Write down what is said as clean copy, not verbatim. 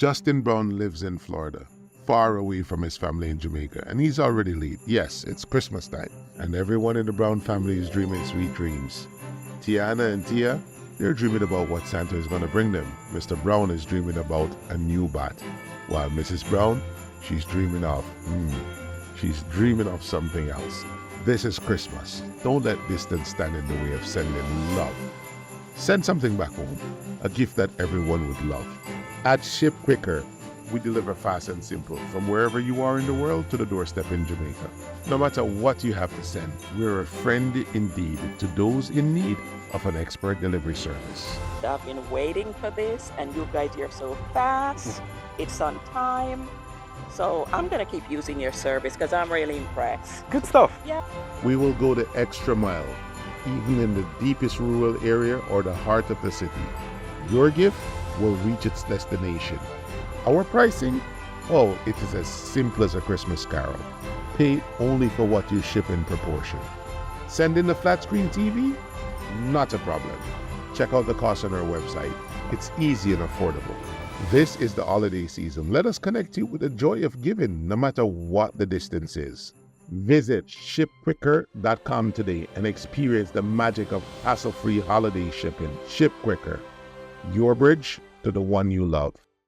Justin Brown lives in Florida, far away from his family in Jamaica, and he's already late. Yes, it's Christmas time, and everyone in the Brown family is dreaming sweet dreams. Tiana and Tia, they're dreaming about what Santa is going to bring them. Mr. Brown is dreaming about a new bat, while Mrs. Brown, she's dreaming of something else. This is Christmas. Don't let distance stand in the way of sending love. Send something back home, a gift that everyone would love. At Ship Quicker, we deliver fast and simple from wherever you are in the world to the doorstep in Jamaica. No matter what you have to send, we're a friend indeed to those in need of an expert delivery service. I've been waiting for this, and you guys are so fast. It's on time. So I'm going to keep using your service because I'm really impressed. Good stuff. Yeah. We will go the extra mile, even in the deepest rural area or the heart of the city. Your gift will reach its destination. Our pricing? Oh, it is as simple as a Christmas carol. Pay only for what you ship in proportion. Send in the flat screen TV? Not a problem. Check out the cost on our website. It's easy and affordable. This is the holiday season. Let us connect you with the joy of giving, no matter what the distance is. Visit shipquicker.com today and experience the magic of hassle-free holiday shipping. Ship Quicker, your bridge to the one you love.